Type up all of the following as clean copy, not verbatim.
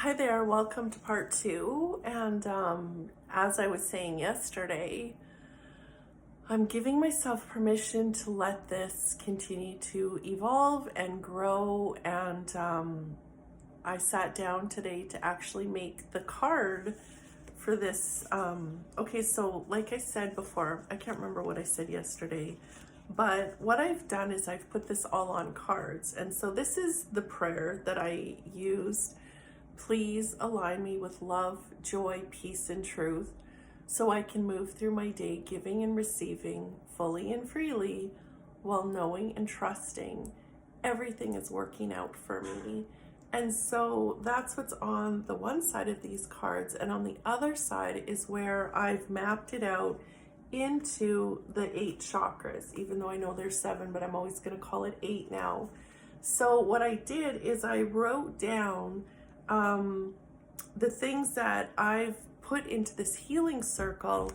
Hi there, welcome to part two. And as I was saying yesterday, I'm giving myself permission to let this continue to evolve and grow. And I sat down today to actually make the card for this. Okay, so like I said before, I can't remember what I said yesterday, but what I've done is I've put this all on cards. And so this is the prayer that I used. Please align me with love, joy, peace, and truth so I can move through my day giving and receiving fully and freely while knowing and trusting everything is working out for me. And so that's what's on the one side of these cards. And on the other side is where I've mapped it out into the 8 chakras, even though I know there's 7, but I'm always going to call it 8 now. So what I did is I wrote down the things that I've put into this healing circle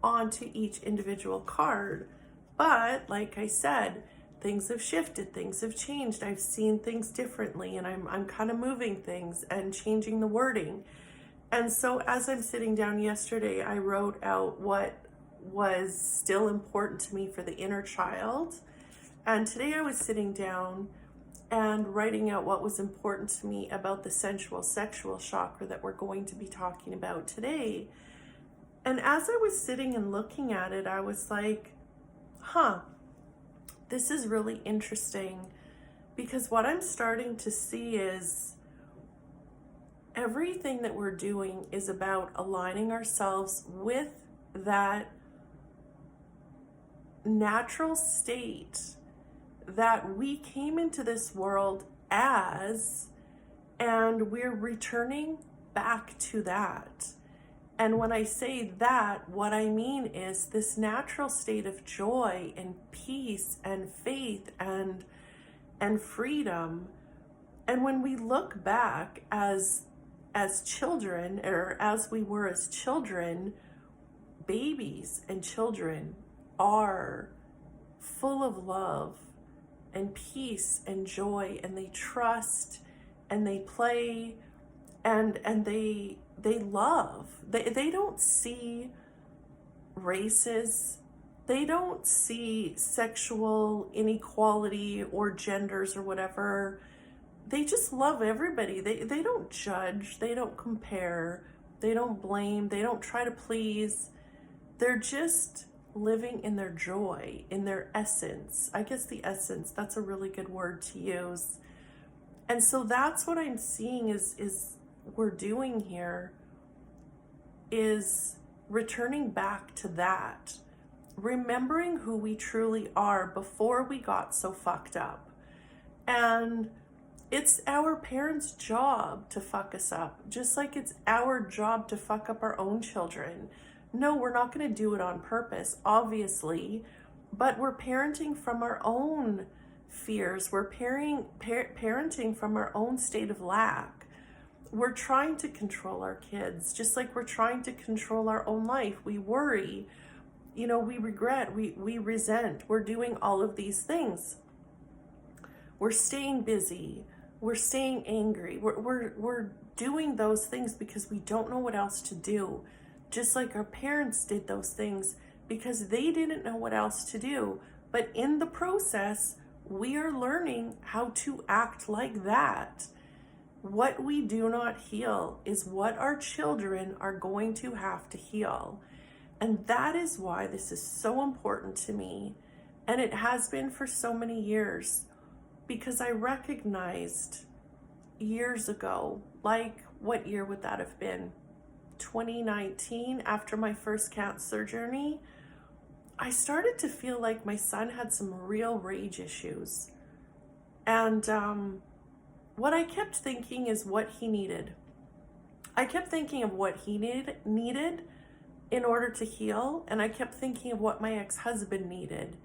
onto each individual card. But like I said, things have shifted, things have changed. I've seen things differently, and I'm kind of moving things and changing the wording. And so as I'm sitting down yesterday, I wrote out what was still important to me for the inner child. And today I was sitting down and writing out what was important to me about the sensual sexual chakra that we're going to be talking about today. And as I was sitting and looking at it, I was like, this is really interesting, because what I'm starting to see is everything that we're doing is about aligning ourselves with that natural state that we came into this world as, and we're returning back to that. And when I say that, what I mean is this natural state of joy and peace and faith and freedom. And when we look back as children, or as we were as children, babies and children are full of love and peace and joy, and they trust and they play and they love. They don't see races, they don't see sexual inequality or genders or whatever. They just love everybody. They don't judge, they don't compare, they don't blame, they don't try to please. They're just living in their joy, in their essence. I guess the essence, that's a really good word to use. And so that's what I'm seeing is we're doing here, is returning back to that, remembering who we truly are before we got so fucked up. And it's our parents' job to fuck us up, just like it's our job to fuck up our own children. No, we're not going to do it on purpose, obviously, but we're parenting from our own fears. We're parenting from our own state of lack. We're trying to control our kids, just like we're trying to control our own life. We worry, we regret, we resent. We're doing all of these things. We're staying busy. We're staying angry. We're doing those things because we don't know what else to do. Just like our parents did those things because they didn't know what else to do. But in the process, we are learning how to act like that. What we do not heal is what our children are going to have to heal. And that is why this is so important to me. And it has been for so many years, because I recognized years ago, like what year would that have been? 2019, after my first cancer journey, I started to feel like my son had some real rage issues. And what I kept thinking is what he needed. I kept thinking of what he needed in order to heal, and I kept thinking of what my ex-husband needed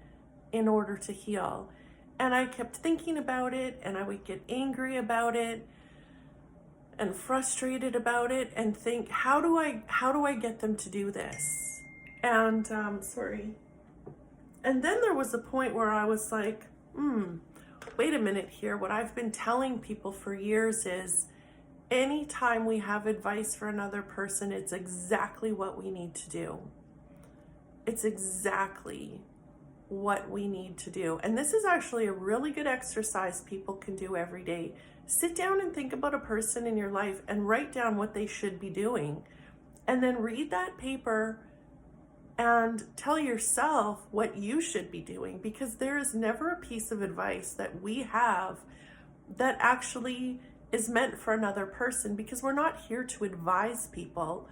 in order to heal. And I kept thinking about it, and I would get angry about it and frustrated about it and think, how do I get them to do this? And sorry. And then there was a point where I was like, wait a minute here. What I've been telling people for years is Anytime we have advice for another person, it's exactly what we need to do. It's exactly what we need to do. And this is actually a really good exercise people can do every day. Sit down and think about a person in your life and write down what they should be doing. And then read that paper and tell yourself what you should be doing, because there is never a piece of advice that we have that actually is meant for another person, because we're not here to advise people.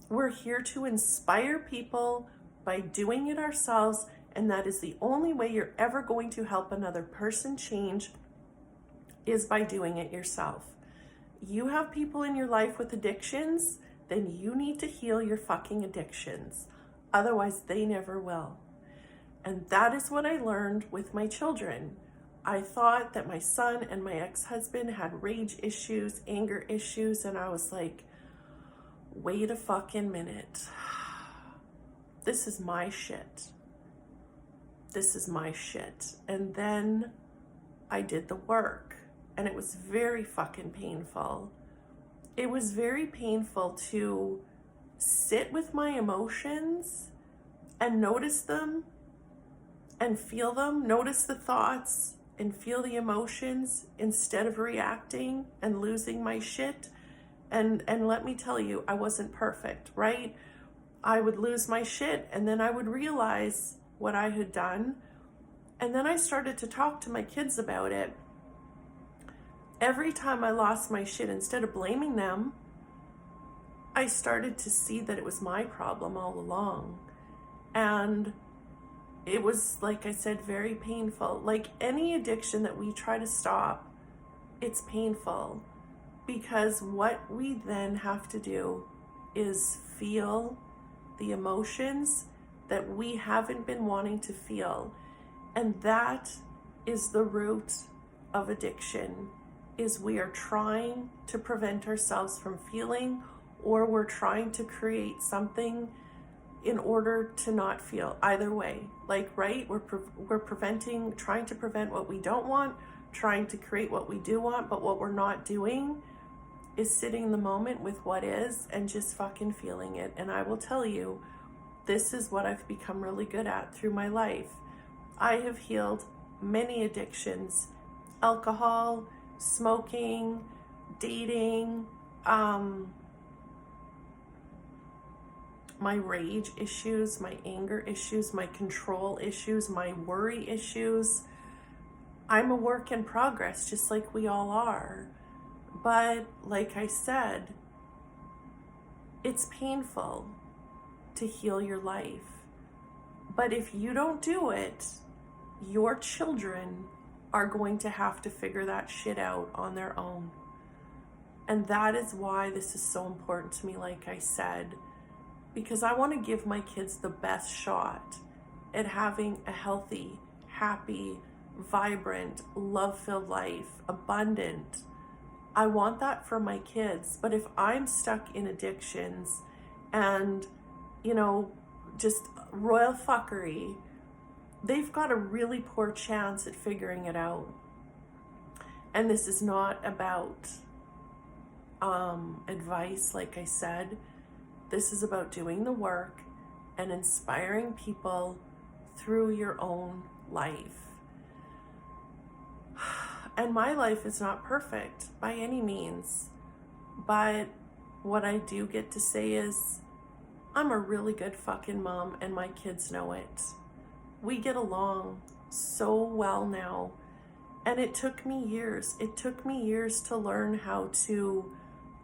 We're here to inspire people by doing it ourselves, and that is the only way you're ever going to help another person change, is by doing it yourself. You have people in your life with addictions, then you need to heal your fucking addictions. Otherwise, they never will. And that is what I learned with my children. I thought that my son and my ex-husband had rage issues, anger issues, and I was like, wait a fucking minute. This is my shit. This is my shit. And then I did the work, and it was very fucking painful. It was very painful to sit with my emotions and notice them and feel them, notice the thoughts and feel the emotions instead of reacting and losing my shit. And let me tell you, I wasn't perfect, right? I would lose my shit, and then I would realize what I had done. And then I started to talk to my kids about it. Every time I lost my shit, instead of blaming them, I started to see that it was my problem all along. And it was, like I said, very painful. Like any addiction that we try to stop, it's painful, because what we then have to do is feel the emotions that we haven't been wanting to feel. And that is the root of addiction, is we are trying to prevent ourselves from feeling, or we're trying to create something in order to not feel. Either way, like, right? We're trying to prevent what we don't want, trying to create what we do want, but what we're not doing is sitting in the moment with what is and just fucking feeling it. And I will tell you, this is what I've become really good at through my life. I have healed many addictions: alcohol, smoking, dating, my rage issues, my anger issues, my control issues, my worry issues. I'm a work in progress, just like we all are. But like I said, it's painful to heal your life. But if you don't do it, your children are going to have to figure that shit out on their own. And that is why this is so important to me, like I said, because I want to give my kids the best shot at having a healthy, happy, vibrant, love-filled life, abundant. I want that for my kids. But if I'm stuck in addictions and, just royal fuckery, they've got a really poor chance at figuring it out. And this is not about advice, like I said. This is about doing the work and inspiring people through your own life. And my life is not perfect by any means, but what I do get to say is I'm a really good fucking mom, and my kids know it. We get along so well now, and it took me years. It took me years to learn how to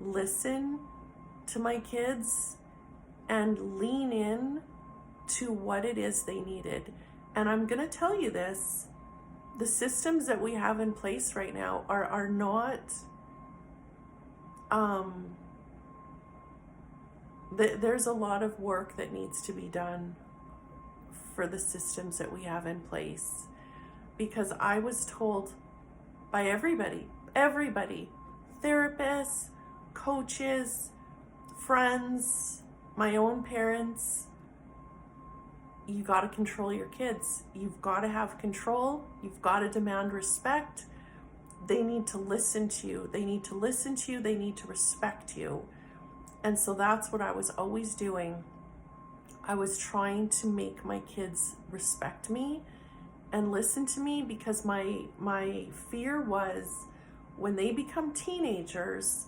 listen to my kids and lean in to what it is they needed. And I'm gonna tell you this, the systems that we have in place right now are not, there's a lot of work that needs to be done for the systems that we have in place. Because I was told by everybody, therapists, coaches, friends, my own parents, you got to control your kids. You've got to have control. You've got to demand respect. they need to listen to you. They need to listen to you. They need to respect you. And so that's what I was always doing. I was trying to make my kids respect me and listen to me, because my fear was when they become teenagers,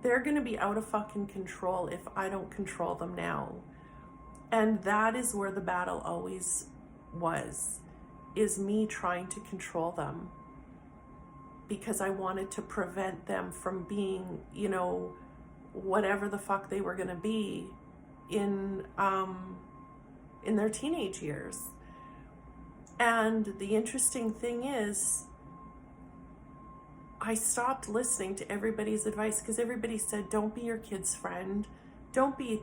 they're going to be out of fucking control if I don't control them now. And that is where the battle always was, is me trying to control them, because I wanted to prevent them from being, you know, whatever the fuck they were going to be in their teenage years. And the interesting thing is, I stopped listening to everybody's advice, because everybody said, don't be your kid's friend. Don't be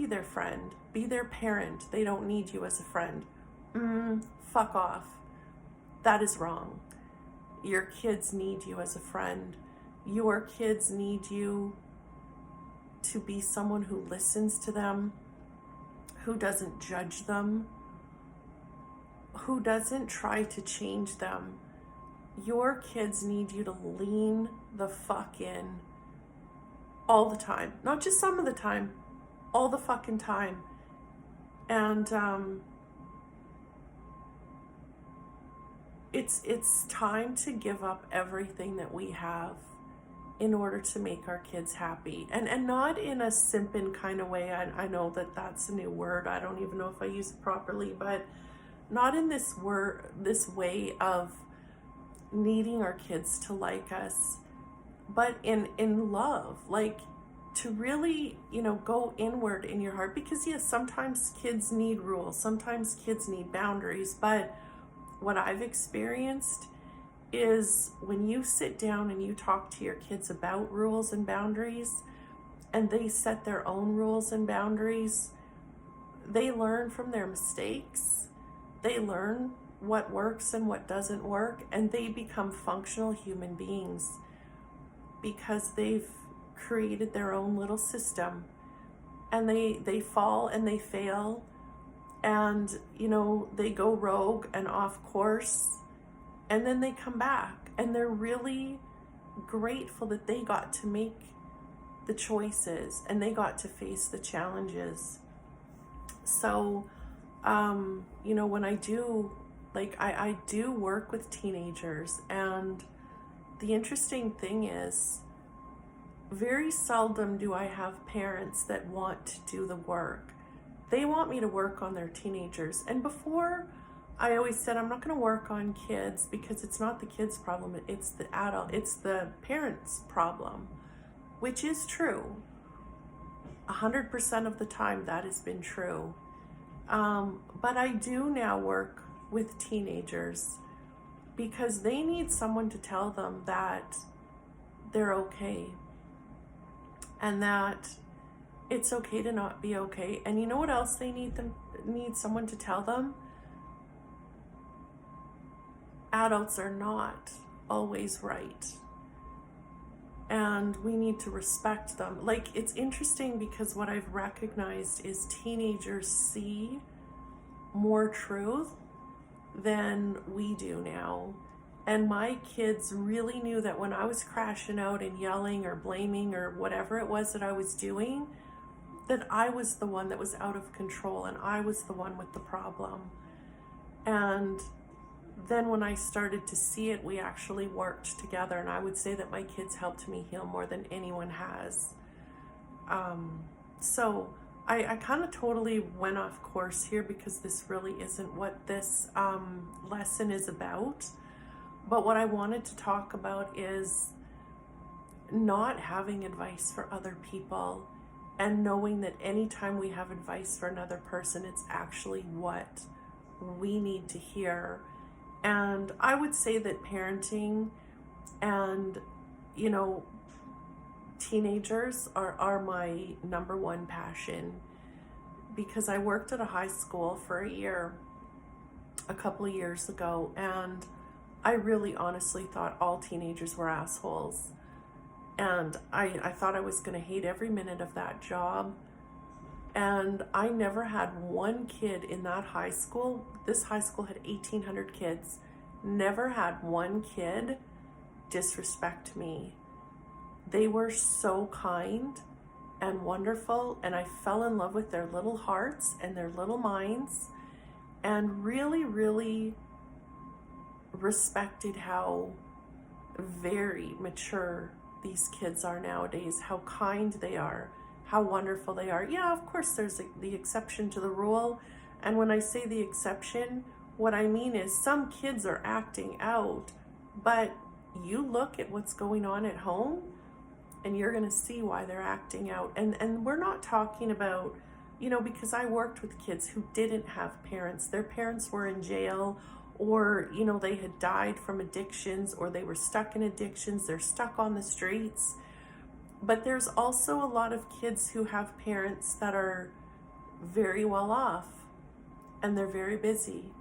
their friend. Be their parent. They don't need you as a friend. Fuck off. That is wrong. Your kids need you as a friend. Your kids need you to be someone who listens to them, who doesn't judge them, who doesn't try to change them. Your kids need you to lean the fuck in all the time. Not just some of the time, all the fucking time. And it's time to give up everything that we have in order to make our kids happy. And not in a simping kind of way. I know that that's a new word. I don't even know if I use it properly, but not in this way of needing our kids to like us, but in love, like to really, you know, go inward in your heart. Because yes, sometimes kids need rules, sometimes kids need boundaries, but what I've experienced is when you sit down and you talk to your kids about rules and boundaries, and they set their own rules and boundaries, they learn from their mistakes, they learn what works and what doesn't work, and they become functional human beings because they've created their own little system. And they fall and they fail, and you know, they go rogue and off course, and then they come back, and they're really grateful that they got to make the choices and they got to face the challenges. So you know, when I do, like, I do work with teenagers, and the interesting thing is, very seldom do I have parents that want to do the work. They want me to work on their teenagers. And before, I always said, I'm not going to work on kids, because it's not the kid's problem, it's the adult, it's the parent's problem, which is true. 100% of the time that has been true. But I do now work with teenagers because they need someone to tell them that they're okay, and that it's okay to not be okay. And you know what else they need someone to tell them? Adults are not always right, and we need to respect them. Like, it's interesting because what I've recognized is teenagers see more truth than we do now. And my kids really knew that when I was crashing out and yelling or blaming or whatever it was that I was doing, that I was the one that was out of control, and I was the one with the problem. And then when I started to see it, we actually worked together, and I would say that my kids helped me heal more than anyone has. So I kind of totally went off course here, because this really isn't what this lesson is about. But what I wanted to talk about is not having advice for other people, and knowing that anytime we have advice for another person, it's actually what we need to hear. And I would say that parenting and, you know, teenagers are my number one passion, because I worked at a high school for a year a couple of years ago, and I really honestly thought all teenagers were assholes. And I thought I was going to hate every minute of that job. And I never had one kid in that high school. This high school had 1,800 kids. Never had one kid disrespect me. They were so kind and wonderful, and I fell in love with their little hearts and their little minds, and really, really respected how very mature these kids are nowadays, how kind they are, how wonderful they are. Yeah, of course, there's the exception to the rule. And when I say the exception, what I mean is some kids are acting out, but you look at what's going on at home and you're going to see why they're acting out. And we're not talking about, you know, because I worked with kids who didn't have parents. Their parents were in jail, or, you know, they had died from addictions, or they were stuck in addictions. They're stuck on the streets. But there's also a lot of kids who have parents that are very well off, and they're very busy.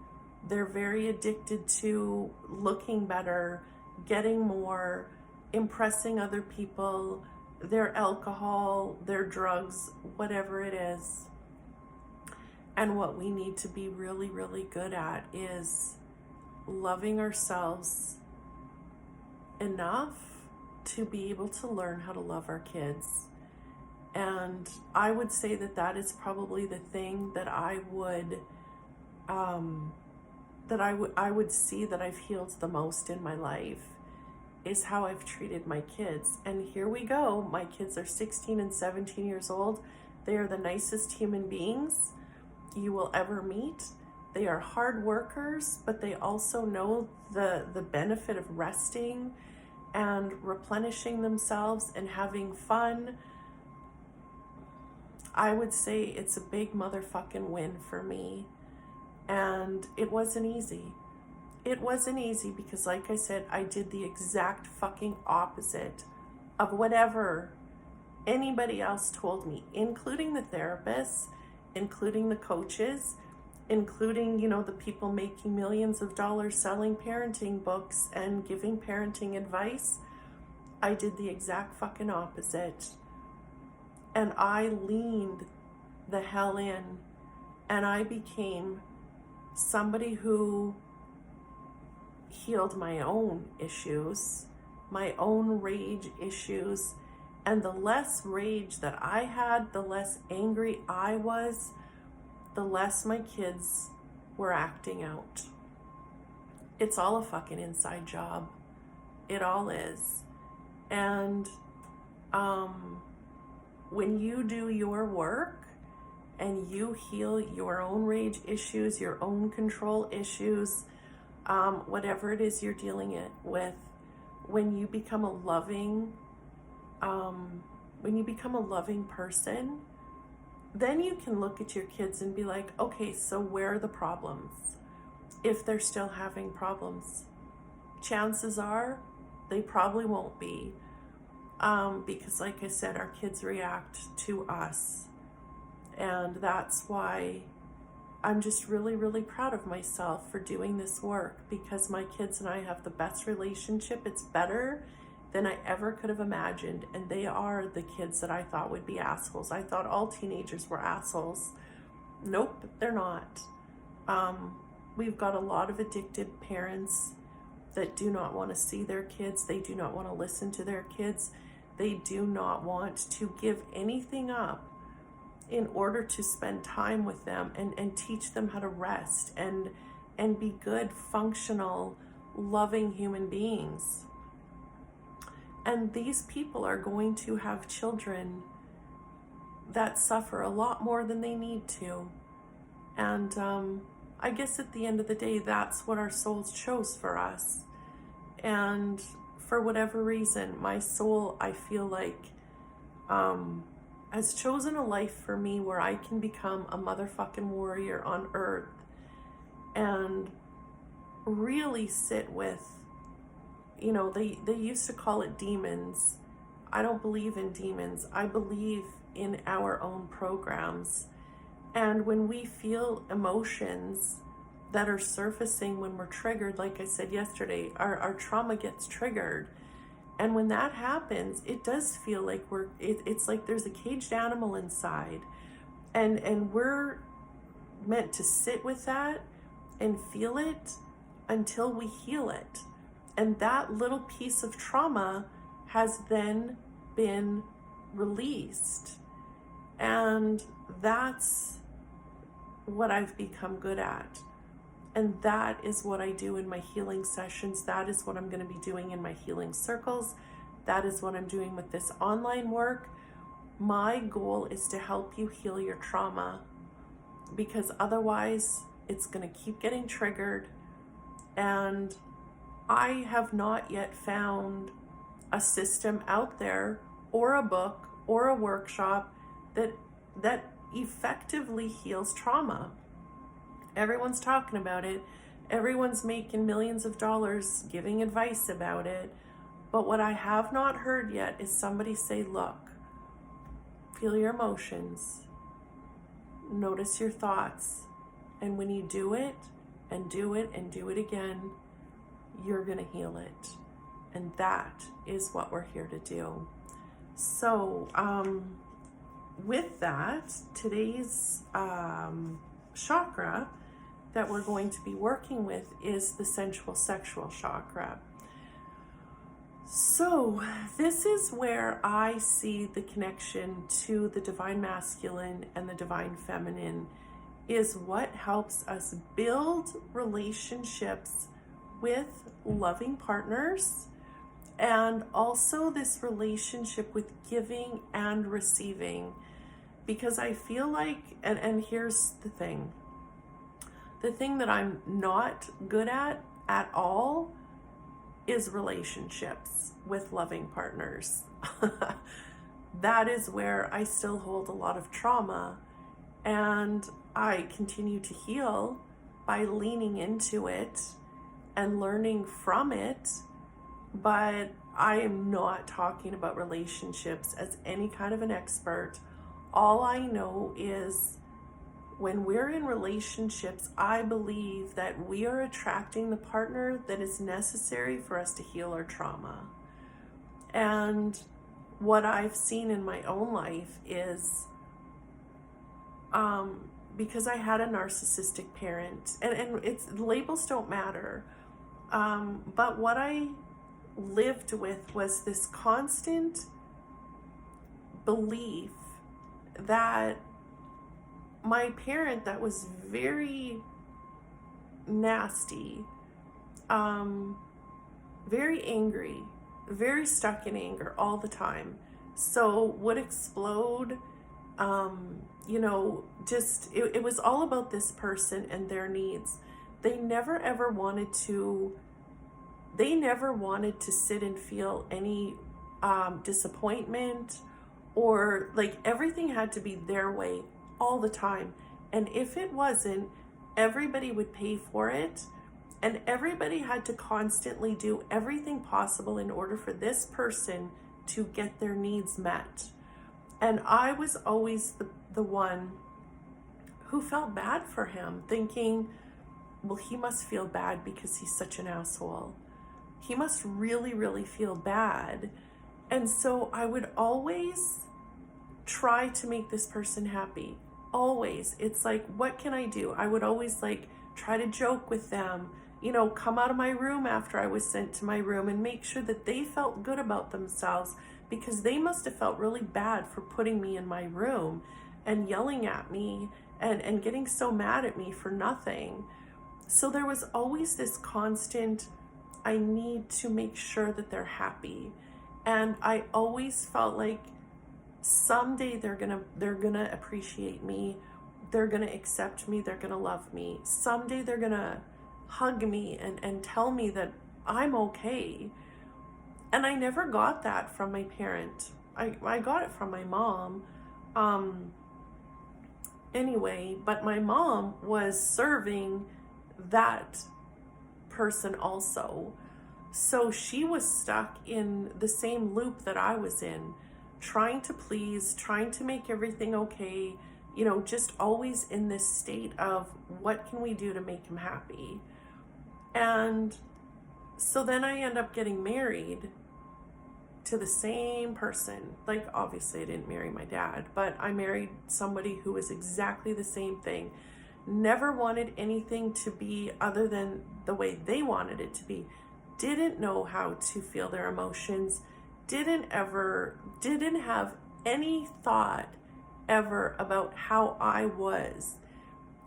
They're very addicted to looking better, getting more, impressing other people, their alcohol, their drugs, whatever it is. And what we need to be really, really good at is loving ourselves enough to be able to learn how to love our kids. And I would say that that is probably the thing that I would see that I've healed the most in my life, is how I've treated my kids. And here we go. My kids are 16 and 17 years old. They are the nicest human beings you will ever meet. They are hard workers, but they also know the benefit of resting and replenishing themselves and having fun. I would say it's a big motherfucking win for me. And it wasn't easy. It wasn't easy because, like I said, I did the exact fucking opposite of whatever anybody else told me, including the therapists, including the coaches, including, you know, the people making millions of dollars selling parenting books and giving parenting advice. I did the exact fucking opposite. And I leaned the hell in, and I became somebody who healed my own issues, my own rage issues. And the less rage that I had, the less angry I was, the less my kids were acting out. It's all a fucking inside job. It all is. And when you do your work and you heal your own rage issues, your own control issues, whatever it is you're dealing with, when you become a loving person, then you can look at your kids and be like, okay, so where are the problems? If they're still having problems, chances are they probably won't be, because like I said, our kids react to us. And that's why I'm just really, really proud of myself for doing this work, because my kids and I have the best relationship. It's better than I ever could have imagined. And they are the kids that I thought would be assholes. I thought all teenagers were assholes. Nope, they're not. We've got a lot of addicted parents that do not want to see their kids. They do not want to listen to their kids. They do not want to give anything up in order to spend time with them and teach them how to rest and be good, functional, loving human beings. And these people are going to have children that suffer a lot more than they need to. And I guess at the end of the day, that's what our souls chose for us. And for whatever reason, my soul, I feel like, has chosen a life for me where I can become a motherfucking warrior on earth and really sit with, you know, they used to call it demons. I don't believe in demons. I believe in our own programs. And when we feel emotions that are surfacing when we're triggered, like I said yesterday, our trauma gets triggered. And when that happens, it does feel like it's like there's a caged animal inside. And we're meant to sit with that and feel it until we heal it. And that little piece of trauma has then been released. And that's what I've become good at. And that is what I do in my healing sessions. That is what I'm going to be doing in my healing circles. That is what I'm doing with this online work. My goal is to help you heal your trauma, because otherwise it's going to keep getting triggered. And I have not yet found a system out there, or a book, or a workshop that effectively heals trauma. Everyone's talking about it. Everyone's making millions of dollars giving advice about it. But what I have not heard yet is somebody say, look, feel your emotions, notice your thoughts, and when you do it and do it and do it again, you're going to heal it. And that is what we're here to do. So, with that, today's chakra that we're going to be working with is the sensual sexual chakra. So this is where I see the connection to the divine masculine and the divine feminine, is what helps us build relationships with loving partners, and also this relationship with giving and receiving. Because I feel like, and here's the thing that I'm not good at all is relationships with loving partners. That is where I still hold a lot of trauma, and I continue to heal by leaning into it and learning from it. But I am not talking about relationships as any kind of an expert. All I know is when we're in relationships, I believe that we are attracting the partner that is necessary for us to heal our trauma. And what I've seen in my own life is, because I had a narcissistic parent, and it's, labels don't matter, but what I lived with was this constant belief that my parent, that was very nasty, very angry, very stuck in anger all the time, so would explode, just, it was all about this person and their needs. They never ever wanted to sit and feel any disappointment, or like everything had to be their way all the time. And if it wasn't, everybody would pay for it, and everybody had to constantly do everything possible in order for this person to get their needs met. And I was always the one who felt bad for him, thinking, well, he must feel bad because he's such an asshole. He must really, really feel bad. And so I would always try to make this person happy. Always. It's like, what can I do? I would always like try to joke with them, come out of my room after I was sent to my room, and make sure that they felt good about themselves, because they must have felt really bad for putting me in my room and yelling at me and getting so mad at me for nothing. So there was always this constant, I need to make sure that they're happy. And I always felt like someday they're gonna appreciate me, they're gonna accept me, they're gonna love me. Someday they're gonna hug me and tell me that I'm okay. And I never got that from my parent. I got it from my mom. Anyway, but my mom was serving that person also. So she was stuck in the same loop that I was in, trying to please, trying to make everything okay, just always in this state of what can we do to make him happy. And so then I end up getting married to the same person. Like, obviously I didn't marry my dad, but I married somebody who was exactly the same thing. Never wanted anything to be other than the way they wanted it to be. didn't know how to feel their emotions, didn't have any thought ever about how I was.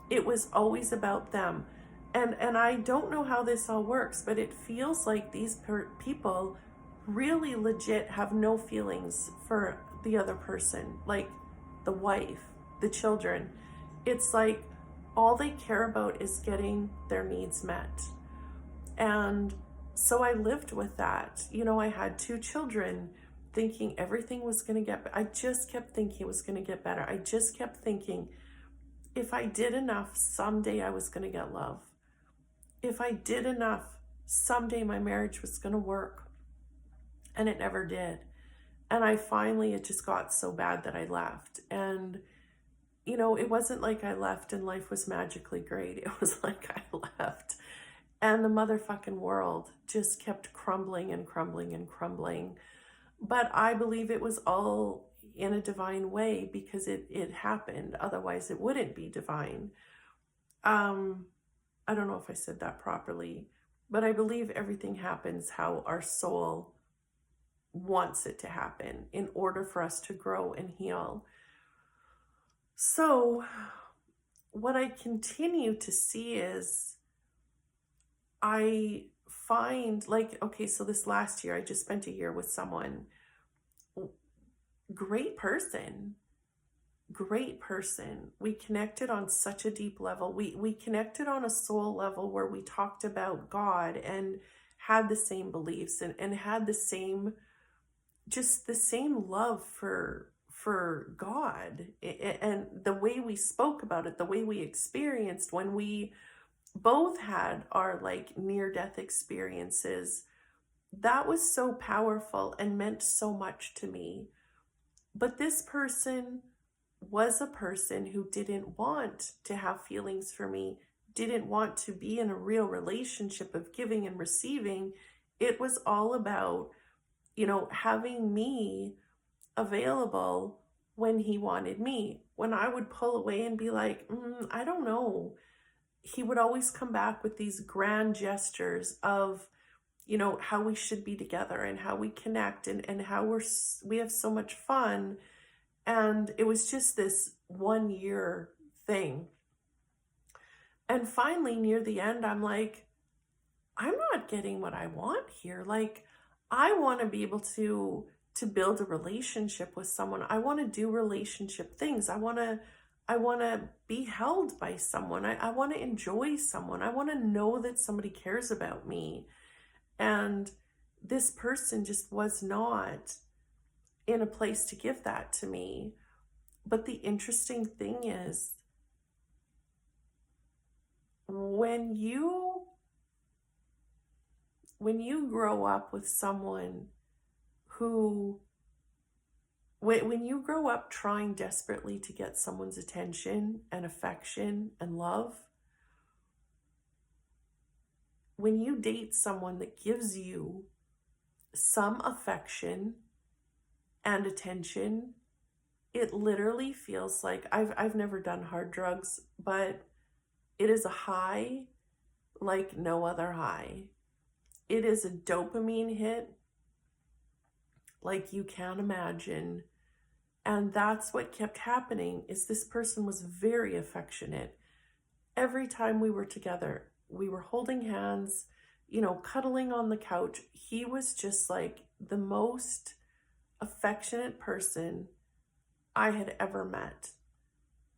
It was always about them. And I don't know how this all works, but it feels like these people really legit have no feelings for the other person, like the wife, the children. It's like all they care about is getting their needs met. And so I lived with that. You know, I had 2 children, thinking everything was going to get better. I just kept thinking it was going to get better. I just kept thinking if I did enough, someday I was going to get love. If I did enough, someday my marriage was going to work. And it never did. And it just got so bad that I left. And, you know, it wasn't like I left and life was magically great. It was like I left and the motherfucking world just kept crumbling and crumbling and crumbling. But I believe it was all in a divine way because it happened. Otherwise, it wouldn't be divine. I don't know if I said that properly, but I believe everything happens how our soul wants it to happen in order for us to grow and heal. So what I continue to see is I find like, okay, so this last year, I just spent a year with someone, great person. We connected on such a deep level. We connected on a soul level where we talked about God and had the same beliefs and had the same, just the same love for God. And the way we spoke about it, the way we experienced when we both had our like near-death experiences, that was so powerful and meant so much to me. But this person was a person who didn't want to have feelings for me, didn't want to be in a real relationship of giving and receiving. It was all about, you know, having me available when he wanted me. When I would pull away and be like, I don't know, he would always come back with these grand gestures of, you know, how we should be together and how we connect and how we have so much fun. And it was just this 1 year thing. And finally, near the end, I'm like, I'm not getting what I want here. Like, I want to be able to build a relationship with someone. I want to do relationship things. I want to be held by someone. I want to enjoy someone. I want to know that somebody cares about me. And this person just was not in a place to give that to me. But the interesting thing is, when you grow up with someone who, when you grow up trying desperately to get someone's attention and affection and love, when you date someone that gives you some affection and attention, it literally feels like, I've never done hard drugs, but it is a high like no other high. It is a dopamine hit like you can't imagine. And that's what kept happening, is this person was very affectionate. Every time we were together, we were holding hands, you know, cuddling on the couch. He was just like the most affectionate person I had ever met.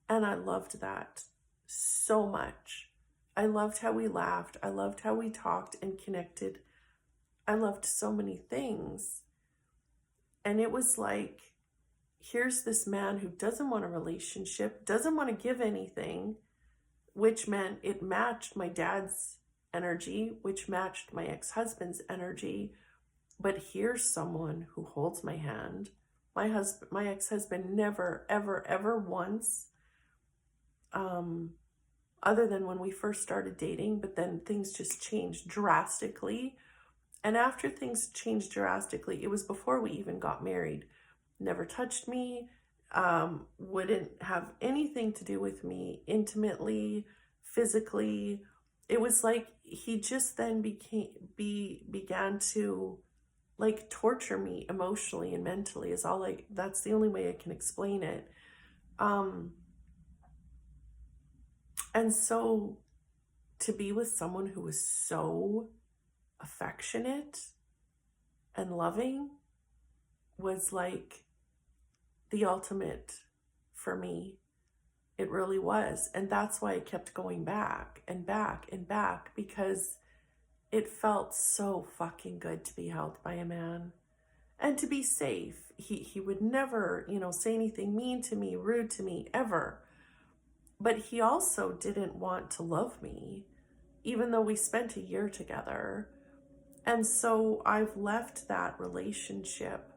And I loved that so much. I loved how we laughed. I loved how we talked and connected. I loved so many things. And it was like, here's this man who doesn't want a relationship, doesn't want to give anything, which meant it matched my dad's energy, which matched my ex-husband's energy. But here's someone who holds my hand. My ex-husband never, ever, ever once, other than when we first started dating, but then things just changed drastically. And after things changed drastically, it was before we even got married. Never touched me, wouldn't have anything to do with me intimately, physically. it was like he just then began to like torture me emotionally and mentally, is all like, that's the only way I can explain it. Um, and so to be with someone who was so affectionate and loving was like the ultimate for me. It really was. And that's why I kept going back and back and back, because it felt so fucking good to be held by a man and to be safe. He would never, say anything mean to me, rude to me, ever. But he also didn't want to love me, even though we spent a year together. And so I've left that relationship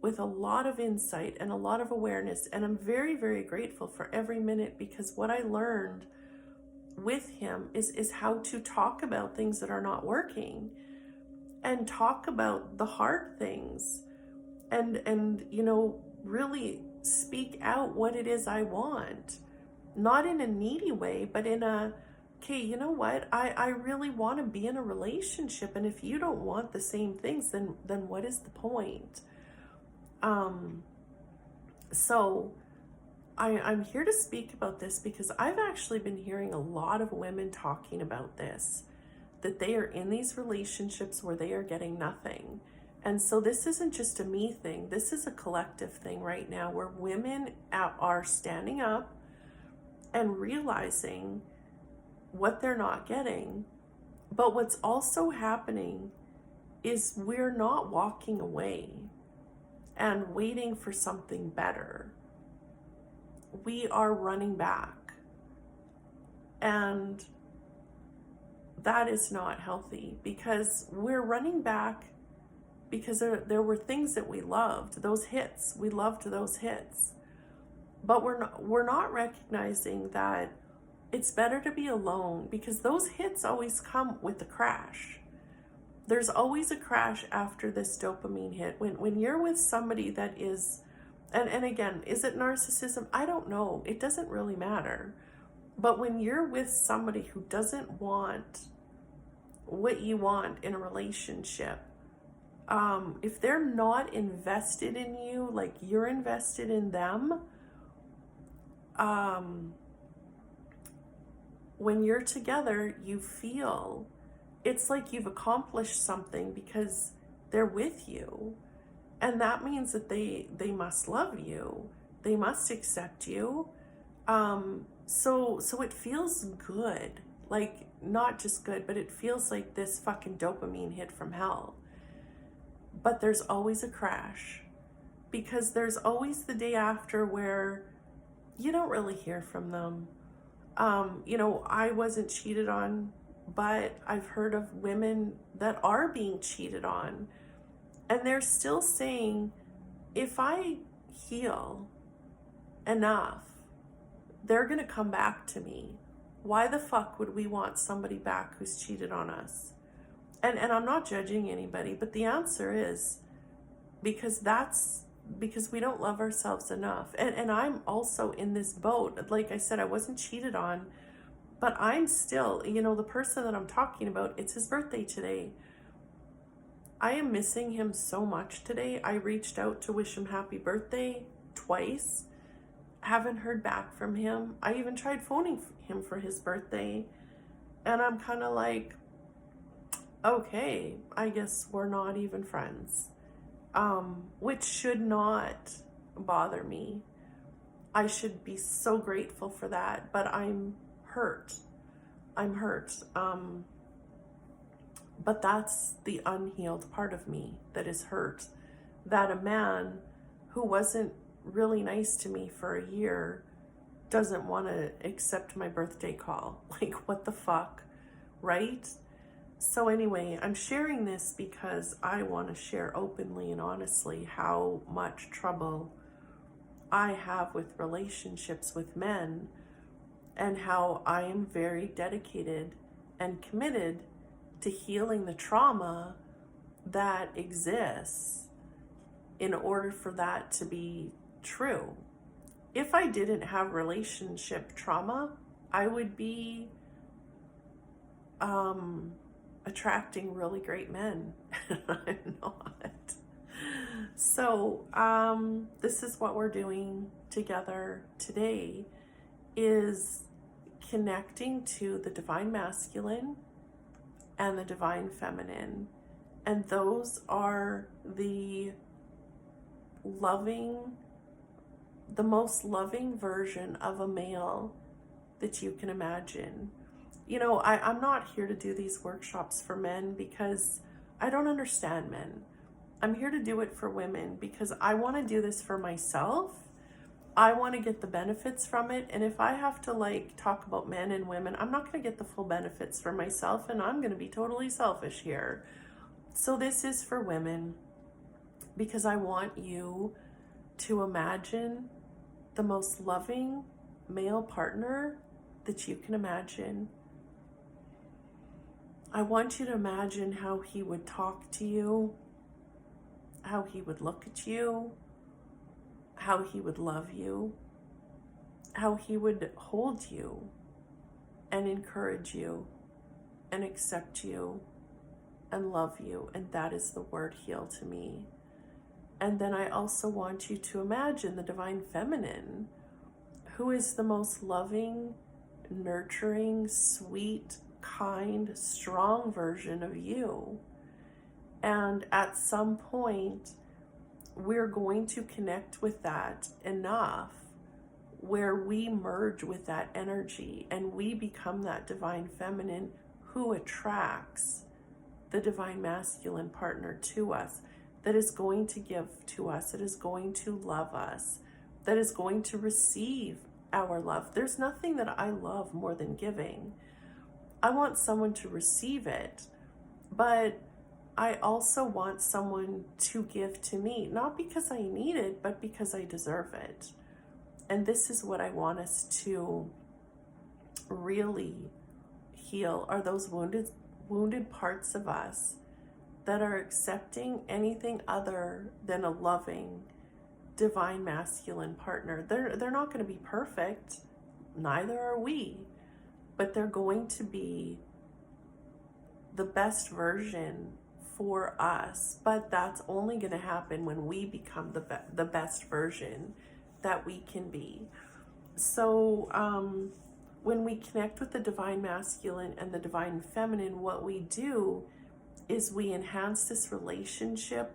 with a lot of insight and a lot of awareness. And I'm very, very grateful for every minute, because what I learned with him is how to talk about things that are not working, and talk about the hard things, and really speak out what it is I want, not in a needy way, but in a, okay, you know what, I really want to be in a relationship, and if you don't want the same things, then what is the point? So I'm here to speak about this because I've actually been hearing a lot of women talking about this, that they are in these relationships where they are getting nothing. And so this isn't just a me thing, this is a collective thing right now, where women are standing up and realizing what they're not getting. But what's also happening is we're not walking away and waiting for something better. We are running back. And that is not healthy, because we're running back because there were things that we loved, those hits. We loved those hits. But we're not recognizing that it's better to be alone, because those hits always come with a crash. There's always a crash after this dopamine hit. When you're with somebody that is, and again, is it narcissism? I don't know. It doesn't really matter. But when you're with somebody who doesn't want what you want in a relationship, if they're not invested in you like you're invested in them, when you're together, you feel it's like you've accomplished something because they're with you. And that means that they must love you. They must accept you. So it feels good. Like, not just good, but it feels like this fucking dopamine hit from hell. But there's always a crash, because there's always the day after where you don't really hear from them. I wasn't cheated on, but I've heard of women that are being cheated on, and they're still saying, if I heal enough, they're gonna come back to me. Why the fuck would we want somebody back who's cheated on us? And I'm not judging anybody, but the answer is because we don't love ourselves enough. And I'm also in this boat. Like I said, I wasn't cheated on, but I'm still, the person that I'm talking about, it's his birthday today. I am missing him so much today. I reached out to wish him happy birthday twice. Haven't heard back from him. I even tried phoning him for his birthday, and I'm kind of like, okay, I guess we're not even friends. Which should not bother me. I should be so grateful for that, but I'm hurt. But that's the unhealed part of me that is hurt. That a man who wasn't really nice to me for a year doesn't want to accept my birthday call. Like, what the fuck, right? So anyway, I'm sharing this because I want to share openly and honestly how much trouble I have with relationships with men, and how I am very dedicated and committed to healing the trauma that exists in order for that to be true. If I didn't have relationship trauma, I would be attracting really great men. I'm not. So this is what we're doing together today, is connecting to the divine masculine and the divine feminine. And those are the most loving version of a male that you can imagine. You know, I'm not here to do these workshops for men because I don't understand men. I'm here to do it for women because I want to do this for myself. I want to get the benefits from it. And if I have to like talk about men and women, I'm not going to get the full benefits for myself, and I'm going to be totally selfish here. So this is for women because I want you to imagine the most loving male partner that you can imagine. I want you to imagine how he would talk to you, how he would look at you, how he would love you, how he would hold you and encourage you and accept you and love you. And that is the word heal to me. And then I also want you to imagine the divine feminine, who is the most loving, nurturing, sweet, kind, strong version of you. And at some point, we're going to connect with that enough where we merge with that energy and we become that divine feminine who attracts the divine masculine partner to us, that is going to give to us, that is going to love us, that is going to receive our love. There's nothing that I love more than giving. I want someone to receive it, but I also want someone to give to me, not because I need it, but because I deserve it. And this is what I want us to really heal, are those wounded parts of us that are accepting anything other than a loving, divine masculine partner. They're not going to be perfect, neither are we, but they're going to be the best version for us. But that's only going to happen when we become the best version that we can be. So when we connect with the divine masculine and the divine feminine, what we do is we enhance this relationship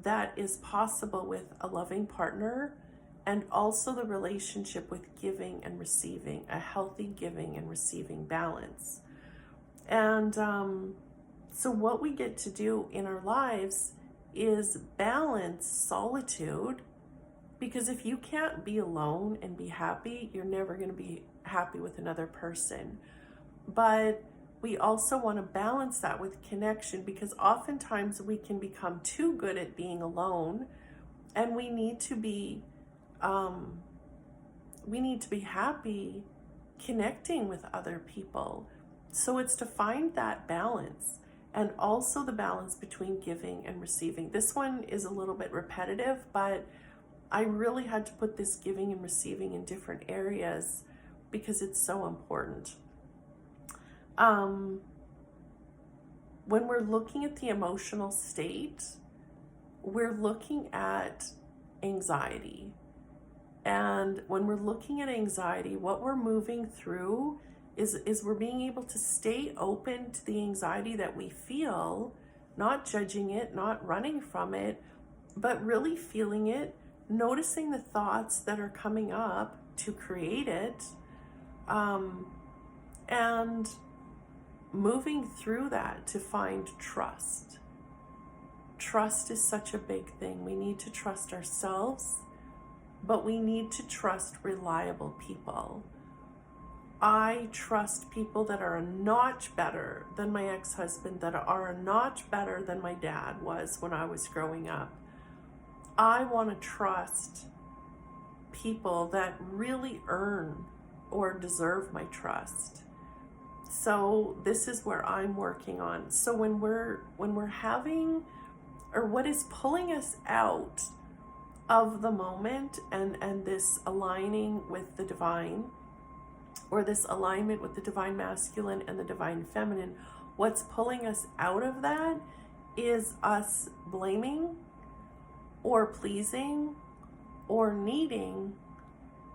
that is possible with a loving partner, and also the relationship with giving and receiving, a healthy giving and receiving balance. And so what we get to do in our lives is balance solitude, because if you can't be alone and be happy, you're never going to be happy with another person. But we also want to balance that with connection, because oftentimes we can become too good at being alone, and we need to be happy connecting with other people. So it's to find that balance, and also the balance between giving and receiving. This one is a little bit repetitive, but I really had to put this giving and receiving in different areas because it's so important. When we're looking at the emotional state, we're looking at anxiety. And when we're looking at anxiety, what we're moving through is we're being able to stay open to the anxiety that we feel, not judging it, not running from it, but really feeling it, noticing the thoughts that are coming up to create it, and moving through that to find trust. Trust is such a big thing. We need to trust ourselves, but we need to trust reliable people. I trust people that are a notch better than my ex-husband, that are a notch better than my dad was when I was growing up. I want to trust people that really earn or deserve my trust. So this is where I'm working on. So when we're having, or what is pulling us out of the moment and this aligning with the divine, or this alignment with the divine masculine and the divine feminine, what's pulling us out of that is us blaming or pleasing or needing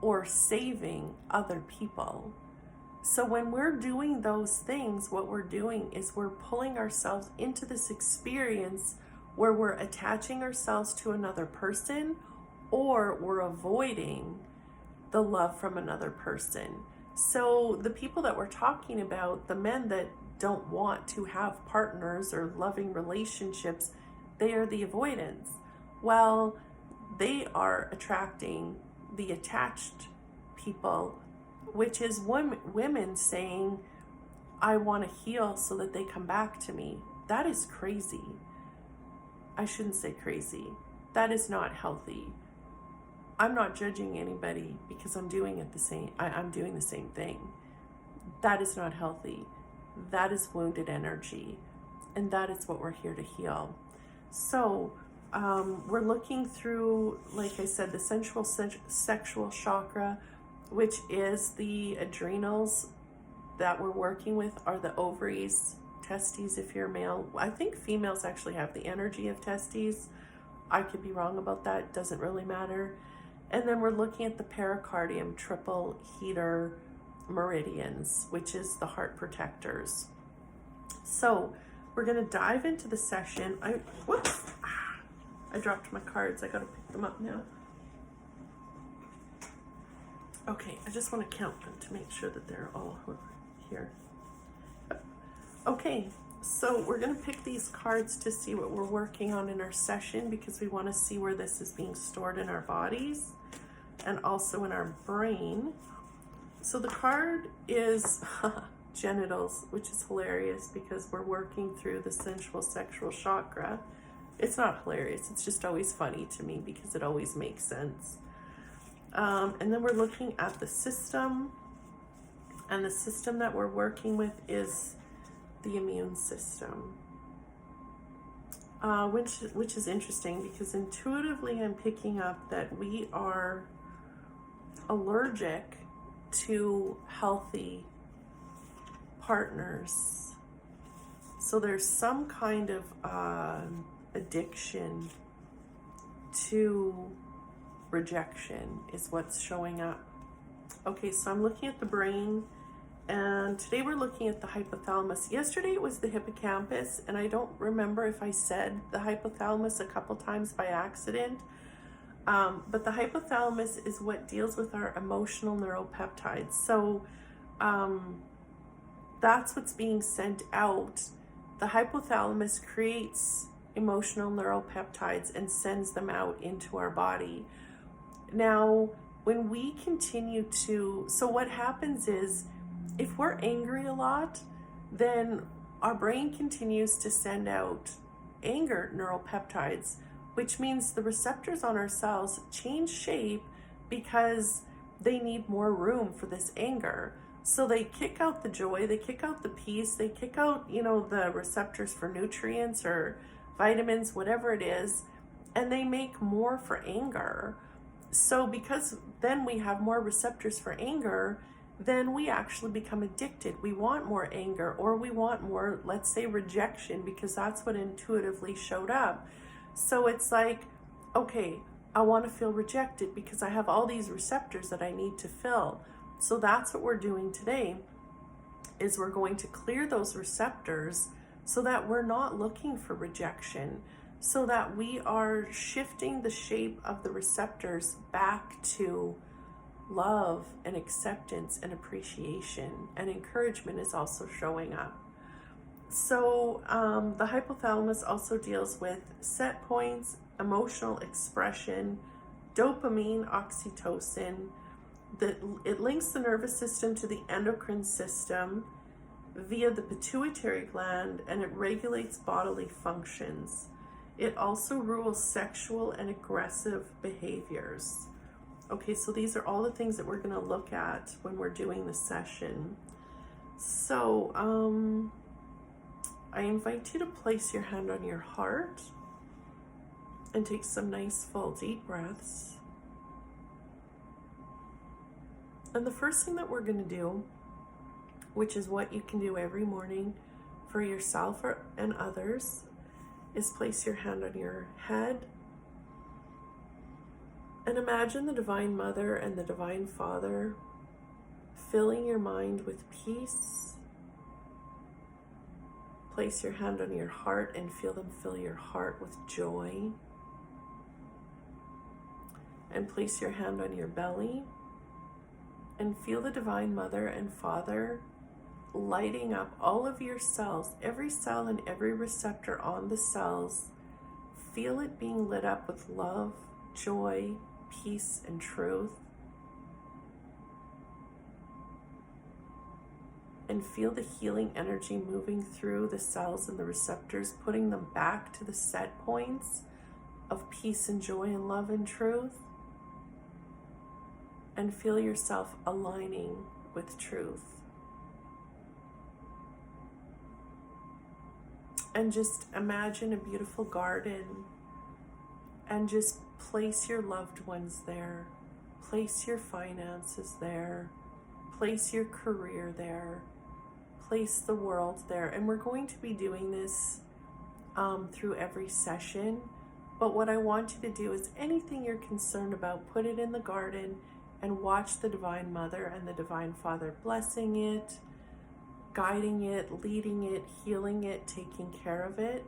or saving other people. So when we're doing those things, what we're doing is we're pulling ourselves into this experience where we're attaching ourselves to another person, or we're avoiding the love from another person. So the people that we're talking about, the men that don't want to have partners or loving relationships, they are the avoidance. Well, they are attracting the attached people, which is women saying, I want to heal so that they come back to me. That is crazy. I shouldn't say crazy. That is not healthy. I'm not judging anybody because I'm doing it the same. I'm doing the same thing. That is not healthy. That is wounded energy. And that is what we're here to heal. So we're looking through, like I said, the sensual sexual chakra, which is the adrenals that we're working with, are the ovaries, testes if you're male. I think females actually have the energy of testes. I could be wrong about that. It doesn't really matter. And then we're looking at the pericardium, triple heater meridians, which is the heart protectors. So we're going to dive into the session. I dropped my cards. I got to pick them up now. Okay, I just want to count them to make sure that they're all here. Okay, so we're going to pick these cards to see what we're working on in our session, because we want to see where this is being stored in our bodies and also in our brain. So the card is genitals, which is hilarious because we're working through the sensual sexual chakra. It's not hilarious, it's just always funny to me because it always makes sense. And then we're looking at the system, and the system that we're working with is the immune system, which is interesting because intuitively I'm picking up that we are allergic to healthy partners. So there's some kind of addiction to rejection is what's showing up. Okay, so I'm looking at the brain, and today we're looking at the hypothalamus. Yesterday it was the hippocampus, and I don't remember if I said the hypothalamus a couple times by accident, but the hypothalamus is what deals with our emotional neuropeptides. So that's what's being sent out. The hypothalamus creates emotional neuropeptides and sends them out into our body. Now, when we continue to, so what happens is, if we're angry a lot, then our brain continues to send out anger neuropeptides, which means the receptors on our cells change shape because they need more room for this anger. So they kick out the joy, they kick out the peace, they kick out, the receptors for nutrients or vitamins, whatever it is, and they make more for anger. So because then we have more receptors for anger, then we actually become addicted. We want more anger, or we want more, let's say, rejection, because that's what intuitively showed up. So it's like, okay, I want to feel rejected because I have all these receptors that I need to fill. So that's what we're doing today, is we're going to clear those receptors so that we're not looking for rejection, so that we are shifting the shape of the receptors back to love and acceptance and appreciation, and encouragement is also showing up. So the hypothalamus also deals with set points, emotional expression, dopamine, oxytocin. It links the nervous system to the endocrine system via the pituitary gland, and it regulates bodily functions. It also rules sexual and aggressive behaviors. Okay, so these are all the things that we're going to look at when we're doing the session. So I invite you to place your hand on your heart and take some nice full deep breaths. And the first thing that we're going to do, which is what you can do every morning for yourself and others, is place your hand on your head and imagine the Divine Mother and the Divine Father filling your mind with peace. Place your hand on your heart and feel them fill your heart with joy. And place your hand on your belly and feel the Divine Mother and Father lighting up all of your cells, every cell and every receptor on the cells. Feel it being lit up with love, joy, peace, and truth. And feel the healing energy moving through the cells and the receptors, putting them back to the set points of peace and joy and love and truth. And feel yourself aligning with truth. And just imagine a beautiful garden and just place your loved ones there. Place your finances there. Place your career there. Place the world there. And we're going to be doing this through every session. But what I want you to do is anything you're concerned about, put it in the garden and watch the Divine Mother and the Divine Father blessing it, guiding it, leading it, healing it, taking care of it.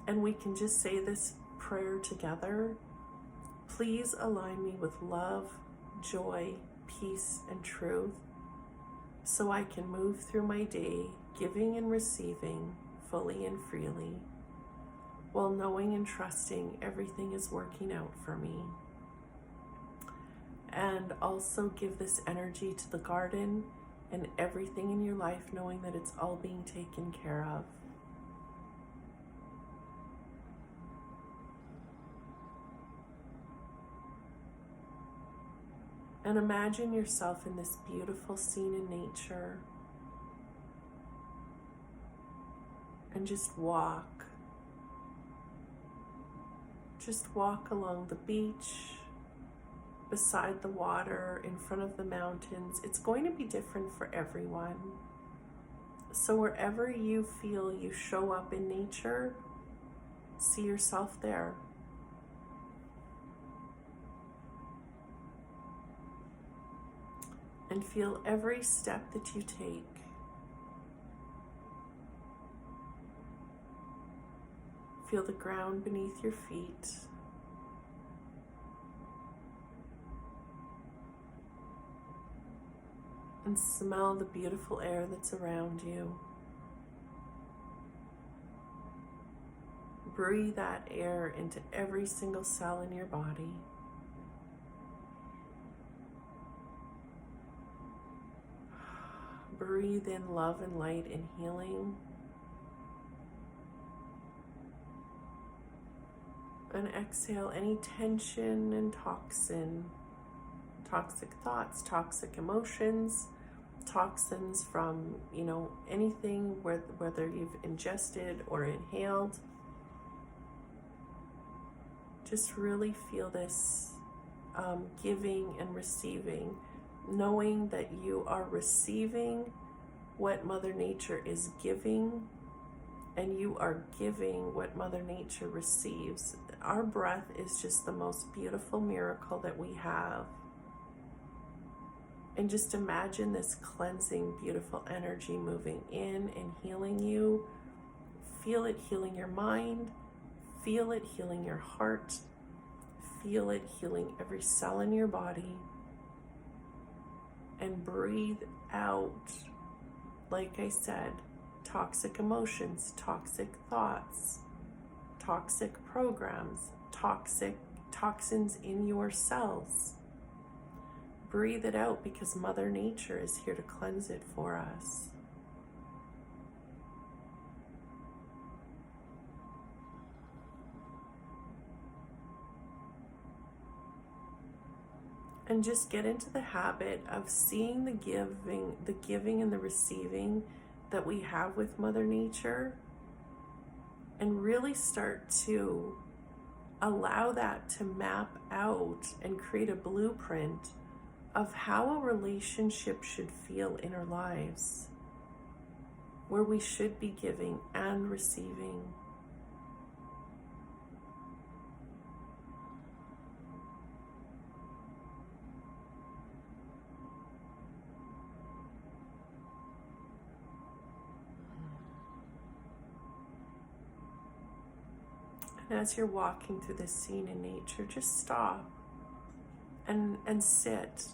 And we can just say this prayer together. Please align me with love, joy, peace, and truth, so I can move through my day, giving and receiving fully and freely, while knowing and trusting everything is working out for me. And also give this energy to the garden and everything in your life, knowing that it's all being taken care of. And imagine yourself in this beautiful scene in nature. And just walk. Just walk along the beach, beside the water, in front of the mountains. It's going to be different for everyone. So wherever you feel you show up in nature, see yourself there. And feel every step that you take. Feel the ground beneath your feet. And smell the beautiful air that's around you. Breathe that air into every single cell in your body. Breathe in love and light and healing. And exhale any tension and toxic thoughts, toxic emotions, toxins from, anything, whether you've ingested or inhaled. Just really feel this giving and receiving, knowing that you are receiving what Mother Nature is giving, and you are giving what Mother Nature receives. Our breath is just the most beautiful miracle that we have. And just imagine this cleansing, beautiful energy moving in and healing you. Feel it healing your mind. Feel it healing your heart. Feel it healing every cell in your body. And breathe out, like I said, toxic emotions, toxic thoughts, toxic programs, toxins in your cells. Breathe it out because Mother Nature is here to cleanse it for us. And just get into the habit of seeing the giving and the receiving that we have with Mother Nature, and really start to allow that to map out and create a blueprint of how a relationship should feel in our lives, where we should be giving and receiving. And as you're walking through this scene in nature, just stop and sit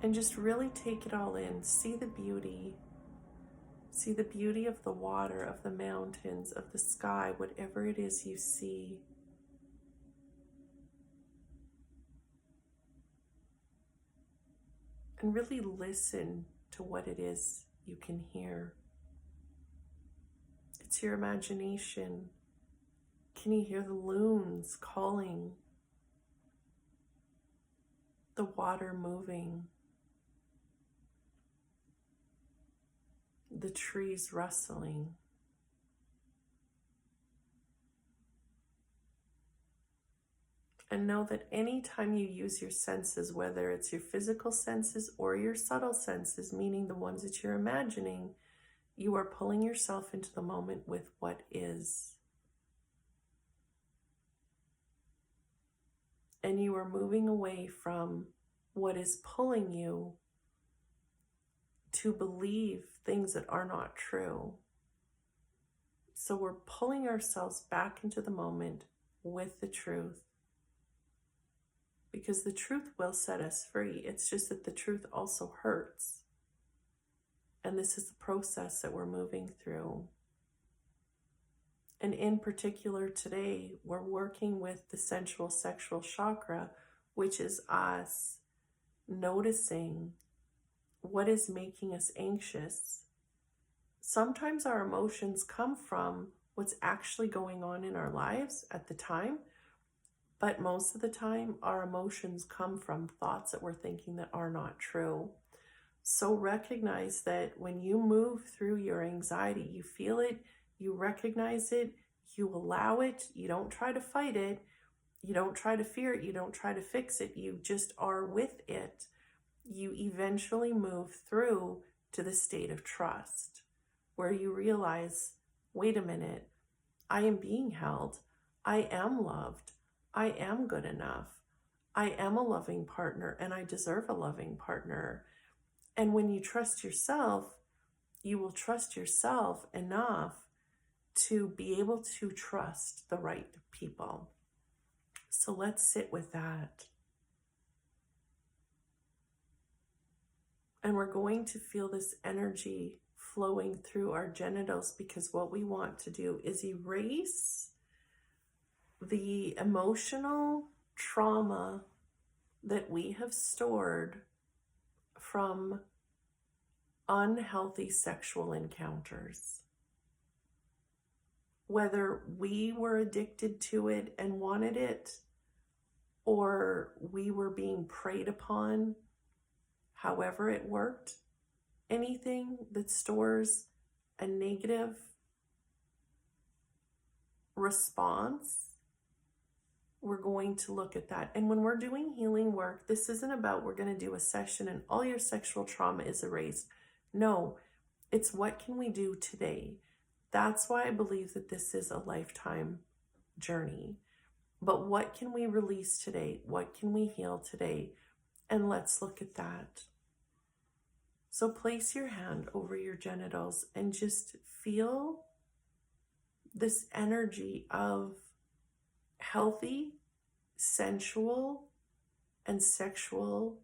and just really take it all in. See the beauty. See the beauty of the water, of the mountains, of the sky, whatever it is you see. And really listen to what it is you can hear. It's your imagination. Can you hear the loons calling? The water moving? The trees rustling? And know that anytime you use your senses, whether it's your physical senses or your subtle senses, meaning the ones that you're imagining, you are pulling yourself into the moment with what is. And you are moving away from what is pulling you to believe things that are not true. So we're pulling ourselves back into the moment with the truth. Because the truth will set us free. It's just that the truth also hurts. And this is the process that we're moving through. And in particular today, we're working with the sensual sexual chakra, which is us noticing what is making us anxious. Sometimes our emotions come from what's actually going on in our lives at the time, but most of the time our emotions come from thoughts that we're thinking that are not true. So recognize that when you move through your anxiety, you feel it, you recognize it, you allow it, you don't try to fight it, you don't try to fear it, you don't try to fix it, you just are with it. You eventually move through to the state of trust, where you realize, wait a minute, I am being held, I am loved, I am good enough, I am a loving partner, and I deserve a loving partner. And when you trust yourself, you will trust yourself enough to be able to trust the right people. So let's sit with that. And we're going to feel this energy flowing through our genitals, because what we want to do is erase the emotional trauma that we have stored from unhealthy sexual encounters. Whether we were addicted to it and wanted it, or we were being preyed upon, however it worked, anything that stores a negative response, we're going to look at that. And when we're doing healing work, this isn't about we're going to do a session and all your sexual trauma is erased. No, it's what can we do today? That's why I believe that this is a lifetime journey. But what can we release today? What can we heal today? And let's look at that. So place your hand over your genitals and just feel this energy of healthy, sensual, and sexual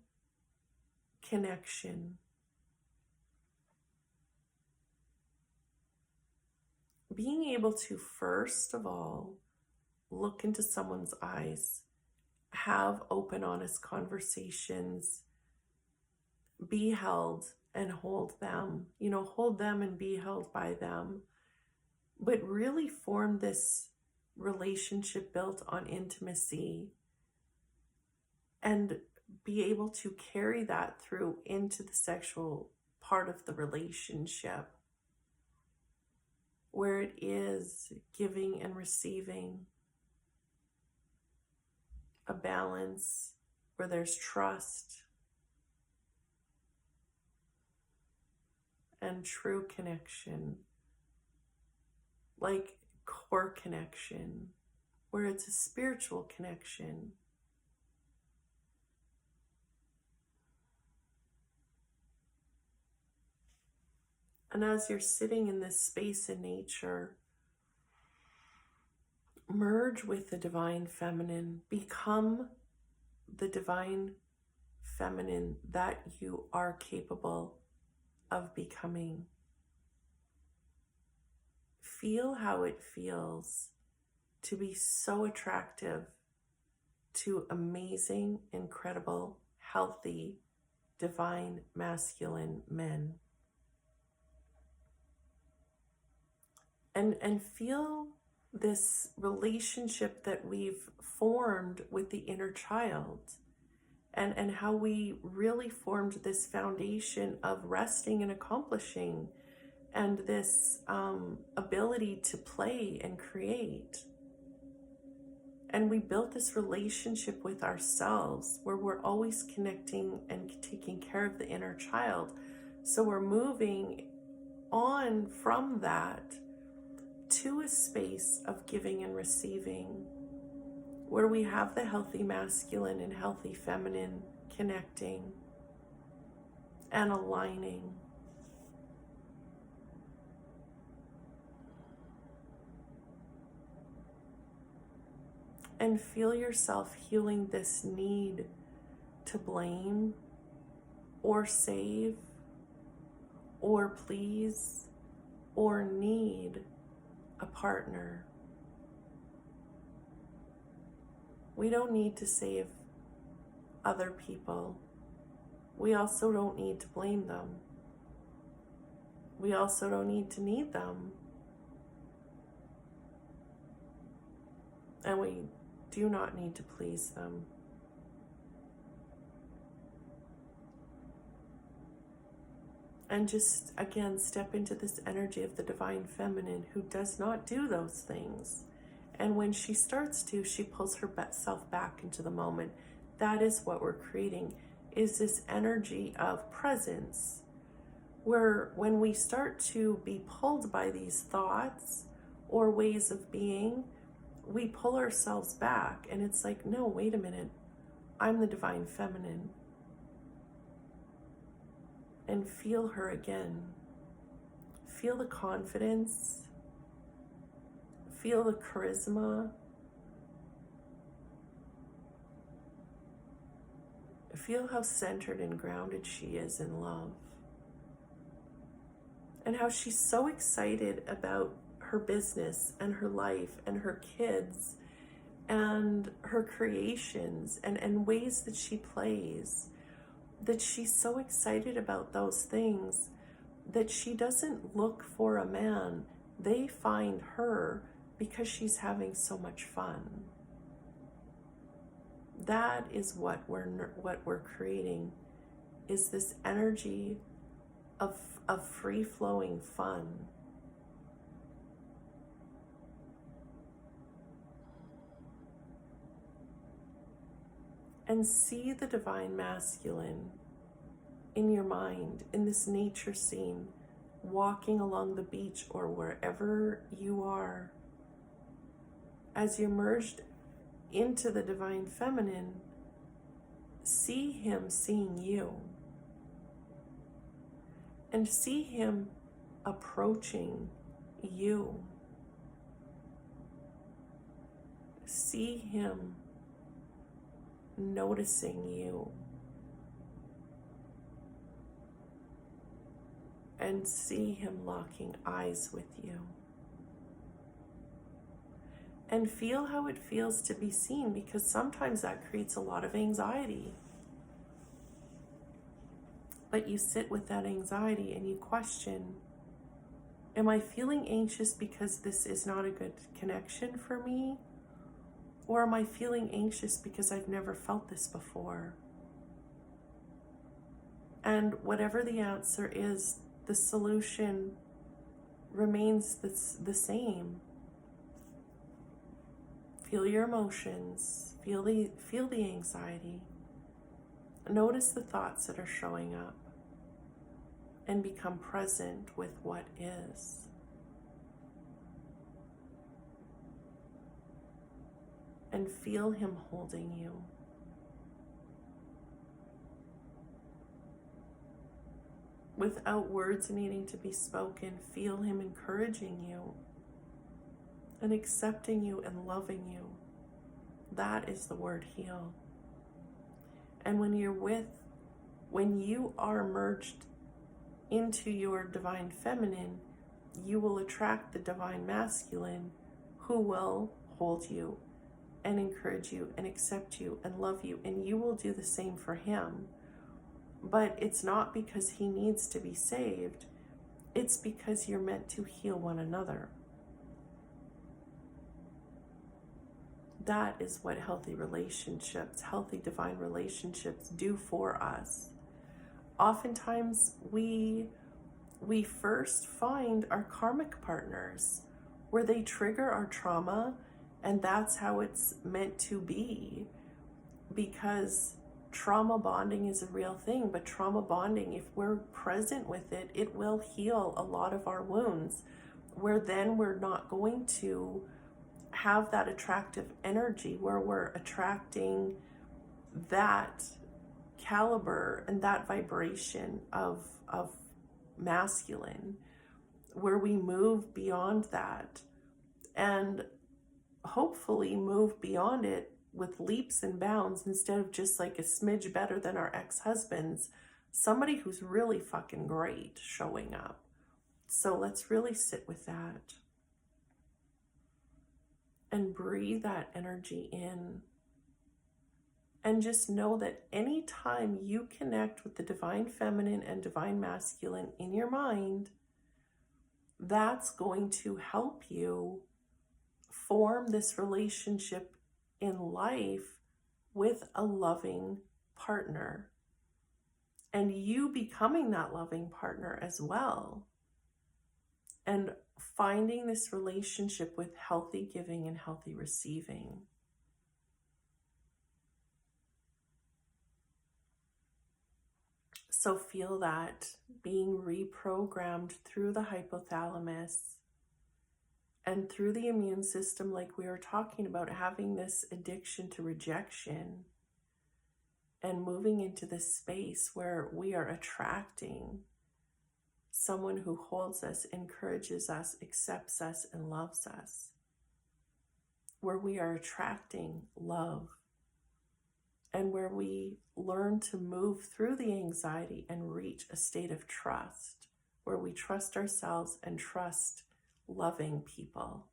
connection. Being able to, first of all, look into someone's eyes, have open, honest conversations, be held and hold them, hold them and be held by them, but really form this relationship built on intimacy and be able to carry that through into the sexual part of the relationship, where it is giving and receiving. a balance where there's trust and true connection, like core connection, where it's a spiritual connection. And as you're sitting in this space in nature, merge with the divine feminine, become the divine feminine that you are capable of becoming. Feel how it feels to be so attractive to amazing, incredible, healthy, divine masculine men. And feel this relationship that we've formed with the inner child, and how we really formed this foundation of resting and accomplishing, and this ability to play and create. And we built this relationship with ourselves where we're always connecting and taking care of the inner child. So we're moving on from that to a space of giving and receiving, where we have the healthy masculine and healthy feminine connecting and aligning. And feel yourself healing this need to blame or save or please or need a partner. We don't need to save other people. We also don't need to blame them. We also don't need to need them. And we do not need to please them. And just, again, step into this energy of the divine feminine who does not do those things. And when she starts to, she pulls herself back into the moment. That is what we're creating, is this energy of presence, where when we start to be pulled by these thoughts or ways of being, we pull ourselves back, and it's like, no, wait a minute, I'm the divine feminine. And feel her again. Feel the confidence. Feel the charisma. Feel how centered and grounded she is in love. And how she's so excited about her business and her life and her kids and her creations and ways that she plays, that she's so excited about those things that she doesn't look for a man. They find her because she's having so much fun. That is what we're creating, is this energy of free-flowing fun. And see the divine masculine in your mind, in this nature scene, walking along the beach or wherever you are. As you're merged into the divine feminine, see him seeing you. And see him approaching you. See him noticing you. And see him locking eyes with you. And feel how it feels to be seen, because sometimes that creates a lot of anxiety. But you sit with that anxiety and you question, am I feeling anxious because this is not a good connection for me? Or am I feeling anxious because I've never felt this before? And whatever the answer is, the solution remains the same. Feel your emotions, Feel the anxiety. Notice the thoughts that are showing up and become present with what is. And feel him holding you. Without words needing to be spoken, feel him encouraging you and accepting you and loving you. That is the word heal. And when you are merged into your divine feminine, you will attract the divine masculine who will hold you and encourage you and accept you and love you, and you will do the same for him. But it's not because he needs to be saved, it's because you're meant to heal one another. That is what healthy relationships, healthy divine relationships do for us. Oftentimes we first find our karmic partners where they trigger our trauma, and that's how it's meant to be, because trauma bonding is a real thing. But trauma bonding, if we're present with it, it will heal a lot of our wounds, where then we're not going to have that attractive energy, where we're attracting that caliber and that vibration of masculine, where we move beyond that and hopefully move beyond it with leaps and bounds, instead of just like a smidge better than our ex-husbands, somebody who's really fucking great showing up. So let's really sit with that and breathe that energy in. And just know that anytime you connect with the divine feminine and divine masculine in your mind, that's going to help you form this relationship in life with a loving partner, and you becoming that loving partner as well, and finding this relationship with healthy giving and healthy receiving. So feel that being reprogrammed through the hypothalamus and through the immune system, like we were talking about, having this addiction to rejection and moving into this space where we are attracting someone who holds us, encourages us, accepts us, and loves us, where we are attracting love, and where we learn to move through the anxiety and reach a state of trust, where we trust ourselves and trust loving people.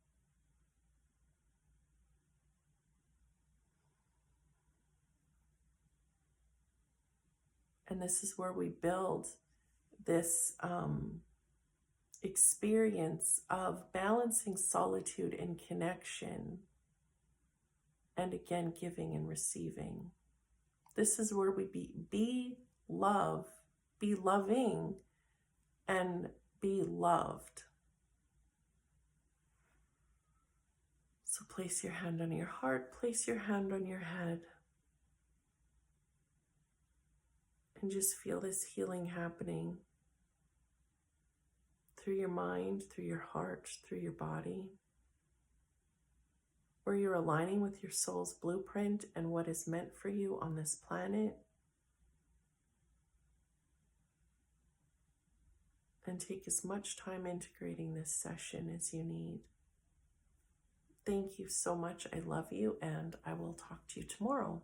And this is where we build this experience of balancing solitude and connection, and again, giving and receiving. This is where we be love, be loving, and be loved. So place your hand on your heart, place your hand on your head, and just feel this healing happening through your mind, through your heart, through your body, where you're aligning with your soul's blueprint and what is meant for you on this planet. And take as much time integrating this session as you need. Thank you so much. I love you, and I will talk to you tomorrow.